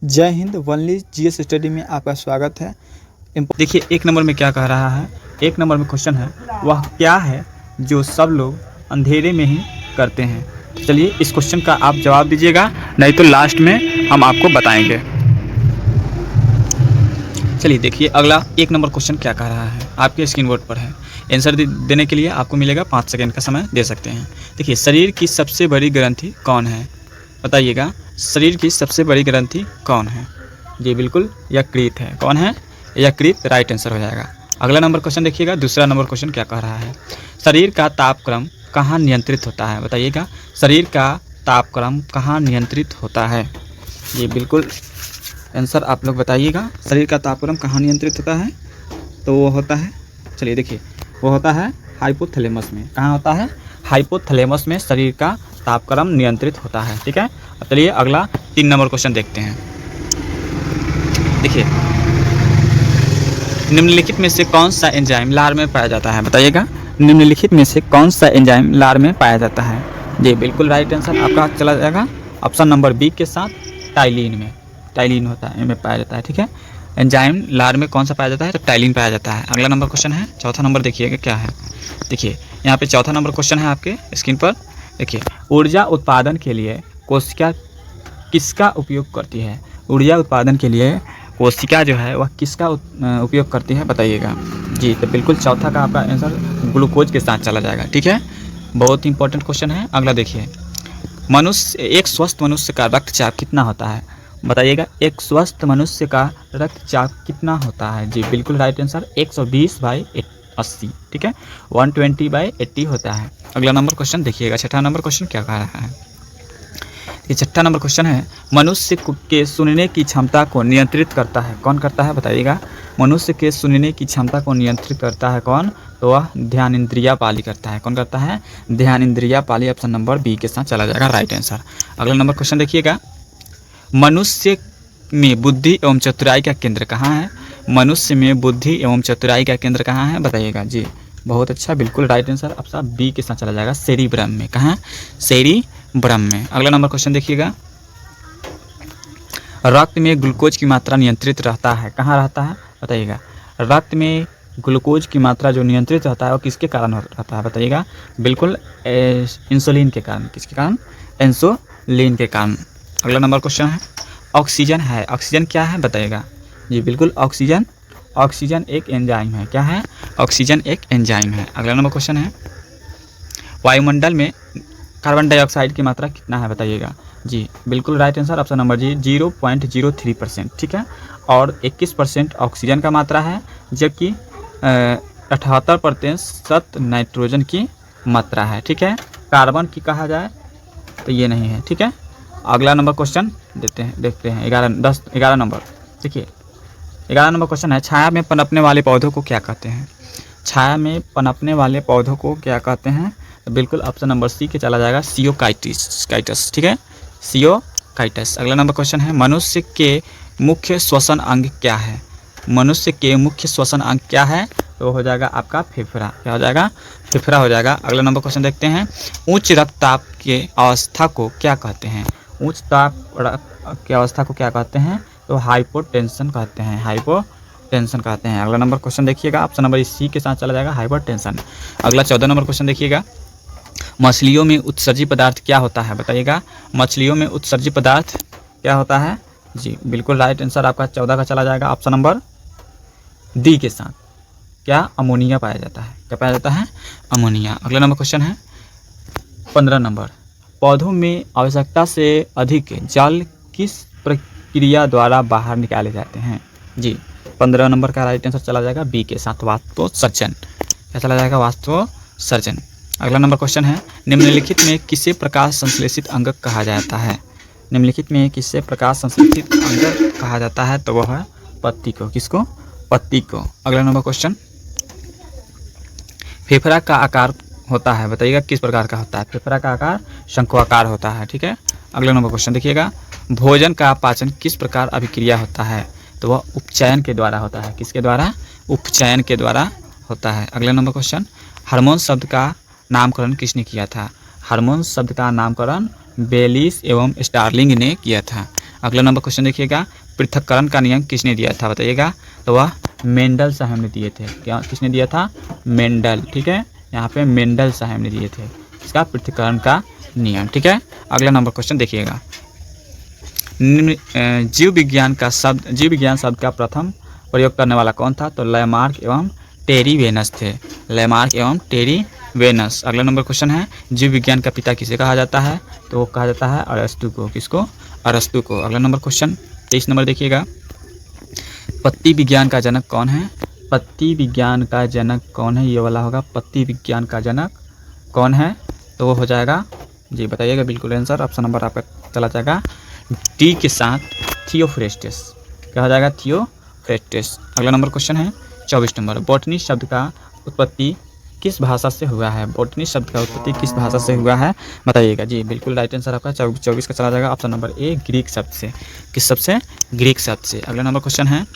जय Hind. Only GS study में आपका स्वागत है। देखिए एक नंबर में क्या कह रहा है, एक नंबर में क्वेश्चन है, वह क्या है जो सब लोग अंधेरे में ही करते हैं। तो चलिए इस क्वेश्चन का आप जवाब दीजिएगा, नहीं तो लास्ट में हम आपको बताएंगे। चलिए देखिए अगला एक नंबर क्वेश्चन क्या कह रहा है, आपके स्क्रीन बोर्ड पर है। आंसर देने के लिए आपको मिलेगा 5 सेकेंड का समय दे सकते हैं। देखिए शरीर की सबसे बड़ी ग्रंथि कौन है, बताइएगा। शरीर की सबसे बड़ी ग्रंथि कौन है? जी बिल्कुल यकृत है। कौन है? यकृत राइट आंसर हो जाएगा। अगला नंबर क्वेश्चन देखिएगा, दूसरा नंबर क्वेश्चन क्या कह रहा है, शरीर का तापक्रम कहाँ नियंत्रित होता है, बताइएगा। शरीर का तापक्रम कहाँ नियंत्रित होता है? जी बिल्कुल आंसर आप लोग बताइएगा। शरीर का तापक्रम कहाँ नियंत्रित होता है? तो वो होता है, चलिए देखिए, वो होता है हाइपोथैलेमस में। कहाँ होता है? हाइपोथैलेमस में शरीर का तापक्रम नियंत्रित होता है। ठीक है, चलिए अगला 3 नंबर क्वेश्चन देखते हैं। देखिए निम्नलिखित में से कौन सा एंजाइम लार में पाया जाता है, बताइएगा। निम्नलिखित में से कौन सा एंजाइम लार में पाया जाता है? जी बिल्कुल राइट आंसर आपका चला जाएगा ऑप्शन नंबर बी के साथ, टाइलिन में। टाइलिन होता है में पाया जाता है। ठीक है, एंजाइम लार में कौन सा पाया जाता है? तो टाइलिन पाया जाता है। अगला नंबर क्वेश्चन है, चौथा नंबर देखिएगा क्या है। देखिए यहाँ पे चौथा नंबर क्वेश्चन है आपके स्क्रीन पर। देखिए ऊर्जा उत्पादन के लिए कोशिका किसका उपयोग करती है? ऊर्जा उत्पादन के लिए कोशिका जो है वह किसका उपयोग करती है, बताइएगा। जी तो बिल्कुल चौथा का आपका आंसर ग्लूकोज के साथ चला जाएगा। ठीक है, बहुत इंपॉर्टेंट क्वेश्चन है। अगला देखिए, एक स्वस्थ मनुष्य का रक्तचाप कितना होता है, बताइएगा। एक स्वस्थ मनुष्य का रक्तचाप कितना होता है? जी बिल्कुल राइट आंसर 120/80। ठीक है, 120/80 होता है। अगला नंबर क्वेश्चन देखिएगा, छठा नंबर क्वेश्चन क्या कह रहा है। ये छठा नंबर क्वेश्चन है, मनुष्य के सुनने की क्षमता को नियंत्रित करता है, कौन करता है, बताइएगा। मनुष्य के सुनने की क्षमता को नियंत्रित करता है कौन? तो वह ध्यान इंद्रिया पाली करता है। कौन करता है? ध्यान इंद्रिया पाली। ऑप्शन नंबर बी के साथ चला जाएगा राइट आंसर। अगला नंबर क्वेश्चन देखिएगा, मनुष्य में बुद्धि एवं चतुराई का केंद्र कहाँ है? मनुष्य में बुद्धि एवं चतुराई का केंद्र कहाँ है, बताइएगा। जी बहुत अच्छा, बिल्कुल राइट आंसर ऑप्शन बी के साथ चला जाएगा, सेरिब्रम में। कहाँ? सेरिब्रम में। अगला नंबर क्वेश्चन देखिएगा, रक्त में ग्लूकोज की मात्रा नियंत्रित रहता है, कहाँ रहता है, बताइएगा। रक्त में ग्लूकोज की मात्रा जो नियंत्रित रहता है वो किसके कारण रहता है, बताइएगा। बिल्कुल इंसुलिन के कारण। किसके कारण? इंसुलिन के कारण। अगला नंबर क्वेश्चन है, ऑक्सीजन है, ऑक्सीजन क्या है, बताइएगा। जी बिल्कुल ऑक्सीजन एक एंजाइम है। क्या है? ऑक्सीजन एक एंजाइम है। अगला नंबर क्वेश्चन है, वायुमंडल में कार्बन डाइऑक्साइड की मात्रा कितना है, बताइएगा। जी बिल्कुल राइट आंसर ऑप्शन नंबर जी 0.03%। ठीक है, और 21% ऑक्सीजन का मात्रा है, जबकि 78% नाइट्रोजन की मात्रा है। ठीक है, कार्बन की कहा जाए तो ये नहीं है। ठीक है, अगला नंबर क्वेश्चन देखते हैं 11 नंबर। देखिए 11 नंबर क्वेश्चन है, छाया में पनपने वाले पौधों को क्या कहते हैं? छाया में पनपने वाले पौधों को क्या कहते हैं? तो बिल्कुल ऑप्शन नंबर सी के चला जाएगा, सियोकाइटस। ठीक है, सियोकाइटस। अगला नंबर क्वेश्चन है, मनुष्य के मुख्य श्वसन अंग क्या है? मनुष्य के मुख्य श्वसन अंग क्या है? तो हो जाएगा आपका फेफड़ा। क्या हो जाएगा? फेफड़ा हो जाएगा। अगला नंबर क्वेश्चन देखते हैं, उच्च रक्तचाप के अवस्था को क्या कहते हैं? उच्च ताप की अवस्था को क्या कहते हैं? तो हाइपोटेंशन कहते हैं, हाइपोटेंशन कहते हैं। अगला नंबर क्वेश्चन देखिएगा, ऑप्शन नंबर सी के साथ चला जाएगा, हाइपोटेंशन। अगला 14 नंबर क्वेश्चन देखिएगा, मछलियों में उत्सर्जी पदार्थ क्या होता है, बताइएगा। मछलियों में उत्सर्जी पदार्थ क्या होता है? जी बिल्कुल राइट आंसर आपका 14 का चला जाएगा, ऑप्शन नंबर डी के साथ। क्या? अमोनिया पाया जाता है। क्या पाया जाता है? अमोनिया। अगला नंबर क्वेश्चन है 15 नंबर, पौधों में आवश्यकता से अधिक जल किस प्रक्रिया द्वारा बाहर निकाले जाते हैं? जी 15 नंबर का राइट आंसर चला जाएगा बी के साथ, वाष्पोत्सर्जन। क्या चला जाएगा? वाष्पोत्सर्जन। अगला नंबर क्वेश्चन है, निम्नलिखित में किसे प्रकाश संश्लेषित अंगक कहा जाता है? निम्नलिखित में किसे प्रकाश संश्लेषित अंगक कहा जाता है? तो वह है पत्ती को। किसको? पत्ती को। अगला नंबर क्वेश्चन, फेफड़ा का आकार होता है, बताइएगा किस प्रकार का होता है? फेफड़ा का आकार शंक्वाकार होता है। ठीक है, अगला नंबर क्वेश्चन देखिएगा, भोजन का पाचन किस प्रकार अभिक्रिया होता है? तो वह उपचयन के द्वारा होता है। किसके द्वारा? उपचयन के द्वारा होता है। अगला नंबर क्वेश्चन, हार्मोन शब्द का नामकरण किसने किया था? हार्मोन शब्द का नामकरण बेलिस एवं स्टार्लिंग ने किया था। अगला नंबर क्वेश्चन देखिएगा, पृथक्करण का नियम किसने दिया था बताइएगा, तो वह मेंडल साहब ने दिए थे। क्या किसने दिया था, मेंडल, ठीक है, यहाँ पे मेंडल साहब ने दिए थे इसका पृथक्करण का नियम, ठीक है। अगला नंबर क्वेश्चन देखिएगा, जीव विज्ञान शब्द का प्रथम प्रयोग करने वाला कौन था, तो लैमार्क एवं टेरीवेनस थे, लैमार्क एवं टेरीवेनस। अगला नंबर क्वेश्चन है, जीव विज्ञान का पिता किसे कहा जाता है, तो वो कहा जाता है अरस्तु को। किसको, अरस्तु को। अगला नंबर क्वेश्चन 23 नंबर देखिएगा, पत्ती विज्ञान का जनक कौन है, पत्ती विज्ञान का जनक कौन है, ये वाला होगा, पत्ती विज्ञान का जनक कौन है, तो वो हो जाएगा, जी बताइएगा बिल्कुल आंसर, ऑप्शन नंबर आपका चला जाएगा डी के साथ, थियोफ्रेस्टस। क्या हो जाएगा, थियोफ्रेस्टस। अगला नंबर क्वेश्चन है 24 नंबर, बॉटनी शब्द का उत्पत्ति किस भाषा से हुआ है, बॉटनी शब्द का उत्पत्ति किस भाषा से हुआ है बताइएगा। जी बिल्कुल राइट आंसर आपका 24 का चला जाएगा, ऑप्शन नंबर ए, ग्रीक शब्द से। किस शब्द से, ग्रीक शब्द से। अगला नंबर क्वेश्चन है,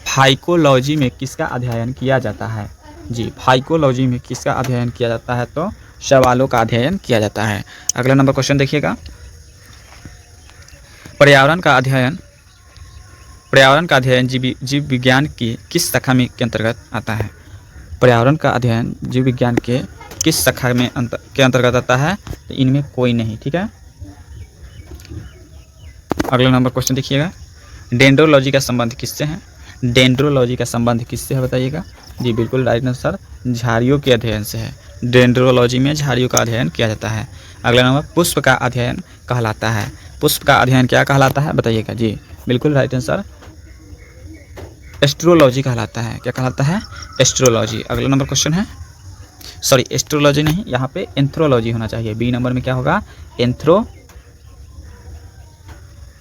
फाइकोलॉजी में किसका अध्ययन किया जाता है, जी फाइकोलॉजी में किसका अध्ययन किया जाता है, तो सवालों का अध्ययन किया जाता है। अगला नंबर क्वेश्चन देखिएगा, पर्यावरण का अध्ययन जीव विज्ञान की किस शाखा में के अंतर्गत आता है, पर्यावरण का अध्ययन जीव विज्ञान के किस शाखा में के अंतर्गत आता है, तो इनमें कोई नहीं, ठीक है। अगला नंबर क्वेश्चन देखिएगा, डेंड्रोलॉजी का संबंध किससे है, डेंड्रोलॉजी का संबंध किससे है बताइएगा। जी बिल्कुल राइट आंसर, झाड़ियों के अध्ययन से है, डेंड्रोलॉजी में झाड़ियों का अध्ययन किया जाता है। अगला नंबर, पुष्प का अध्ययन कहलाता है, पुष्प का अध्ययन क्या कहलाता है बताइएगा। जी बिल्कुल राइट आंसर, एस्ट्रोलॉजी कहलाता है। क्या कहलाता है, एस्ट्रोलॉजी। अगला नंबर क्वेश्चन है, सॉरी एस्ट्रोलॉजी नहीं, यहाँ पे एंथ्रोलॉजी होना चाहिए, बी नंबर में क्या होगा,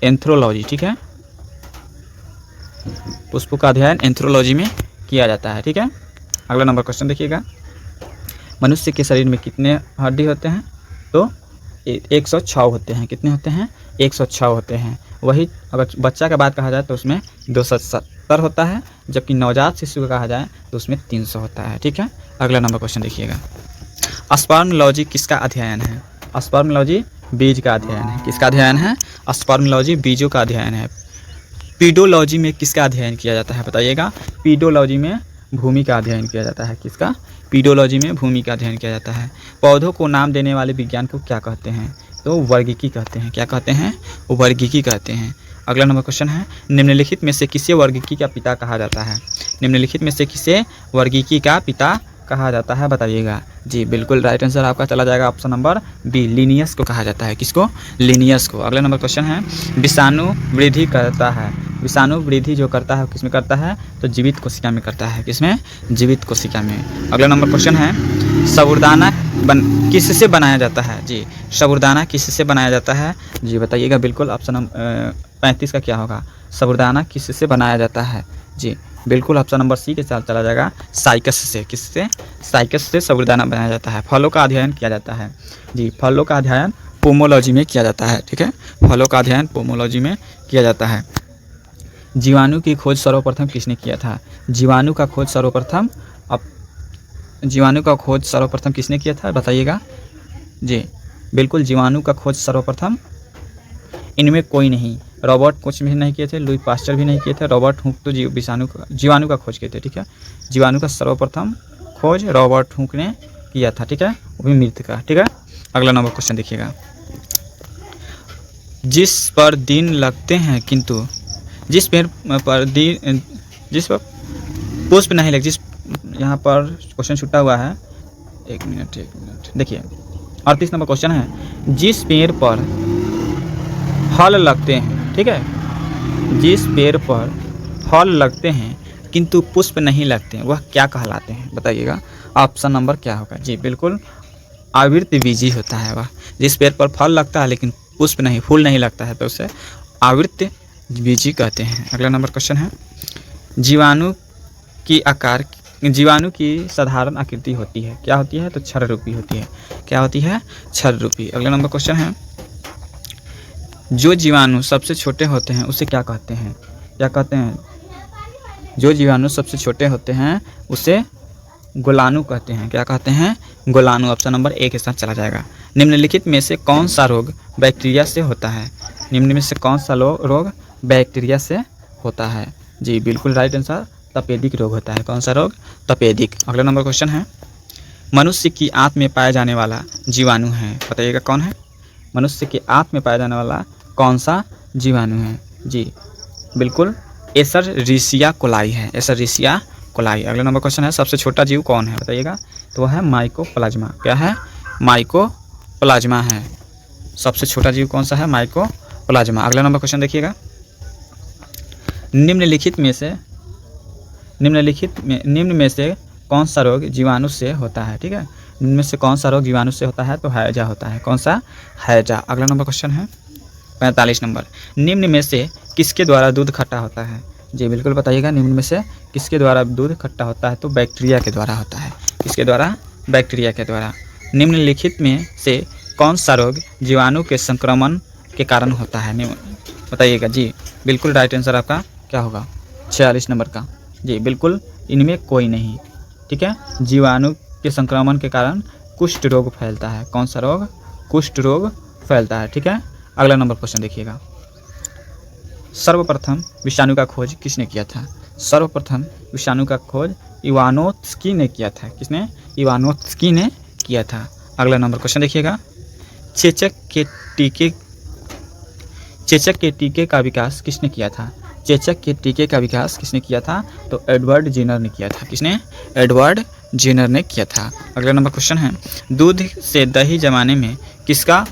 एंथ्रोलॉजी, ठीक है। पुष्पों का अध्ययन एंथ्रोलॉजी में किया जाता है, ठीक है। अगला नंबर क्वेश्चन देखिएगा, मनुष्य के शरीर में कितने हड्डी होते हैं, तो 106 होते हैं। कितने होते हैं, 106 होते हैं। वही अगर बच्चा का बात कहा जाए तो उसमें 270 होता है, जबकि नवजात शिशु का कहा जाए तो उसमें 300 होता है, ठीक है। अगला नंबर क्वेश्चन देखिएगा, स्पर्मोलॉजी किसका अध्ययन है, स्पर्मोलॉजी बीज का अध्ययन है। किसका अध्ययन है, स्पर्मोलॉजी बीजों का अध्ययन है। पीडोलॉजी में किसका अध्ययन किया जाता है बताइएगा, पीडोलॉजी में भूमि का अध्ययन किया जाता है। किसका, पीडोलॉजी में भूमि का अध्ययन किया जाता है। पौधों को नाम देने वाले विज्ञान को क्या कहते हैं, तो वर्गीकी कहते हैं। क्या कहते हैं, वर्गीकी कहते हैं। अगला नंबर क्वेश्चन है, निम्नलिखित में से किसे वर्गीकी का पिता कहा जाता है, निम्नलिखित में से किसे वर्गीकी का पिता कहा जाता है बताइएगा। जी बिल्कुल राइट आंसर आपका चला जाएगा ऑप्शन नंबर बी, लिनियस को कहा जाता है। किसको, लिनियस को। अगला नंबर क्वेश्चन है, विषाणु वृद्धि करता है, विषाणु वृद्धि जो करता है किसमें करता है, तो जीवित कोशिका में करता है। किसमें, जीवित कोशिका में। अगला नंबर क्वेश्चन है, साबूदाना किससे बनाया जाता है, जी साबूदाना किससे बनाया जाता है, जी बताइएगा बिल्कुल। ऑप्शन नंबर 35 का क्या होगा, साबूदाना किससे बनाया जाता है, जी बिल्कुल ऑप्शन नंबर सी के साथ चला जाएगा, साइकस से। किससे, साइकस से साबूदाना बनाया जाता है। फलों का अध्ययन किया जाता है, जी फलों का अध्ययन पोमोलॉजी में किया जाता है, ठीक है। फलों का अध्ययन पोमोलॉजी में किया जाता है। जीवाणु की खोज सर्वप्रथम किसने किया था, जीवाणु का खोज सर्वप्रथम किसने किया था बताइएगा। जी बिल्कुल, जीवाणु का खोज सर्वप्रथम इनमें कोई नहीं, रॉबर्ट कोच भी नहीं किए थे, लुई पास्चर भी नहीं किए थे, रॉबर्ट हुक तो जीवाणु का खोज किए थे, ठीक है। जीवाणु का सर्वप्रथम खोज रॉबर्ट हुक ने किया था, ठीक है, वो भी मृत का, ठीक है। अगला नंबर क्वेश्चन देखिएगा, जिस पर दिन लगते हैं किंतु जिस पेड़ पर पुष्प नहीं लगे, जिस यहाँ पर क्वेश्चन छूटा हुआ है, एक मिनट देखिए 38 नंबर क्वेश्चन है, जिस पेड़ पर फल लगते हैं, ठीक है, जिस पेड़ पर फल लगते हैं किंतु पुष्प नहीं लगते हैं वह क्या कहलाते हैं बताइएगा। ऑप्शन नंबर क्या होगा, जी बिल्कुल आवृतबीजी होता है वह। जिस पेड़ पर फल लगता है लेकिन पुष्प नहीं, फूल नहीं लगता है तो उसे आवृतबीजी कहते हैं। अगला नंबर क्वेश्चन है, जीवाणु की साधारण आकृति होती है, क्या होती है, तो क्षर रूपी होती है। क्या होती है, क्षर रूपी। अगला नंबर क्वेश्चन है, जो जीवाणु सबसे छोटे होते हैं उसे क्या कहते हैं, क्या कहते हैं, जो जीवाणु सबसे छोटे होते हैं उसे गोलाणु कहते हैं। क्या कहते हैं, गोलाणु। ऑप्शन नंबर ए के साथ चला जाएगा। निम्नलिखित में से कौन सा रोग बैक्टीरिया से होता है, निम्न में से कौन सा रोग बैक्टीरिया से होता है? जी बिल्कुल राइट आंसर तपेदिक रोग होता है। कौन सा रोग? तपेदिक। अगला नंबर क्वेश्चन है, मनुष्य की आंत में पाया जाने वाला जीवाणु है, बताइएगा कौन है? मनुष्य की आंत में पाया जाने वाला कौन सा जीवाणु है? जी बिल्कुल एसरसीशिया कोलाई है, एसरसीशिया कोलाई। अगला नंबर क्वेश्चन है, सबसे छोटा जीव कौन है, बताइएगा? तो वह है माइकोप्लाज्मा। क्या है? माइकोप्लाज्मा है। सबसे छोटा जीव कौन सा है? माइकोप्लाज्मा। अगला नंबर क्वेश्चन देखिएगा, निम्नलिखित में से कौन सा रोग जीवाणु से होता है? ठीक है, इनमें से कौन सा रोग जीवाणु से होता है? तो हैजा होता है। कौन सा? हैजा। अगला नंबर क्वेश्चन है 45 नंबर, निम्न में से किसके द्वारा दूध खट्टा होता है? जी बिल्कुल बताइएगा, निम्न में से किसके द्वारा दूध खट्टा होता है? तो बैक्टीरिया के द्वारा होता है। किसके द्वारा? बैक्टीरिया के द्वारा। निम्नलिखित में से कौन सा रोग जीवाणु के संक्रमण के कारण होता है? बताइएगा। जी बिल्कुल राइट आंसर आपका क्या होगा? 46 नंबर का। जी बिल्कुल इनमें कोई नहीं। ठीक है, जीवाणु के संक्रमण के कारण कुष्ठ रोग फैलता है। कौन सा रोग? कुष्ठ रोग फैलता है। ठीक है, अगला नंबर क्वेश्चन देखिएगा, सर्वप्रथम विषाणु का खोज किसने किया था? सर्वप्रथम विषाणु का खोज इवानोव्स्की ने किया था। किसने? इवानोव्स्की ने किया था। अगला नंबर क्वेश्चन देखिएगा, चेचक के टीके का विकास किसने किया था? चेचक के टीके का विकास किसने किया था? तो एडवर्ड जेनर ने किया था। किसने? एडवर्ड जेनर ने किया था। अगला नंबर क्वेश्चन है, दूध से दही जमाने में किसका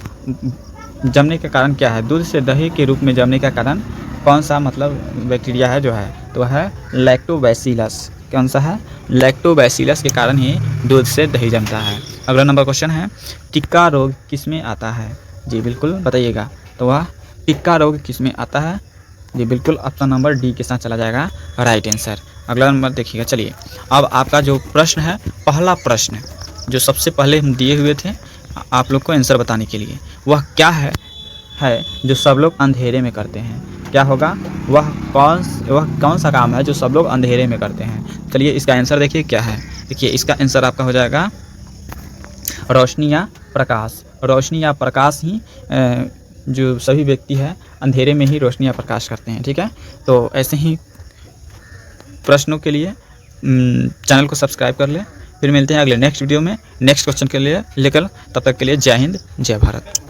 जमने का कारण क्या है? दूध से दही के रूप में जमने का कारण कौन सा मतलब बैक्टीरिया है जो है? तो है लैक्टोबैसिलस। कौन सा है? लैक्टोबैसिलस के कारण ही दूध से दही जमता है। अगला नंबर क्वेश्चन है, टिक्का रोग किसमें आता है? जी बिल्कुल बताइएगा। तो वह टिक्का रोग किसमें आता है? जी बिल्कुल ऑप्शन नंबर डी के साथ चला जाएगा राइट आंसर। अगला नंबर देखिएगा। चलिए अब आपका जो प्रश्न है, पहला प्रश्न जो सबसे पहले हम दिए हुए थे आप लोग को आंसर बताने के लिए, वह क्या है जो सब लोग अंधेरे में करते हैं? क्या होगा? वह कौन सा काम है जो सब लोग अंधेरे में करते हैं? चलिए इसका आंसर देखिए क्या है। देखिए इसका आंसर आपका हो जाएगा रोशनी या प्रकाश। रोशनी या प्रकाश ही जो सभी व्यक्ति है अंधेरे में ही रोशनी या प्रकाश करते हैं। ठीक है, तो ऐसे ही प्रश्नों के लिए चैनल को सब्सक्राइब कर ले। फिर मिलते हैं अगले नेक्स्ट वीडियो में नेक्स्ट क्वेश्चन के लिए लेकर। तब तक के लिए जय हिंद, जय भारत।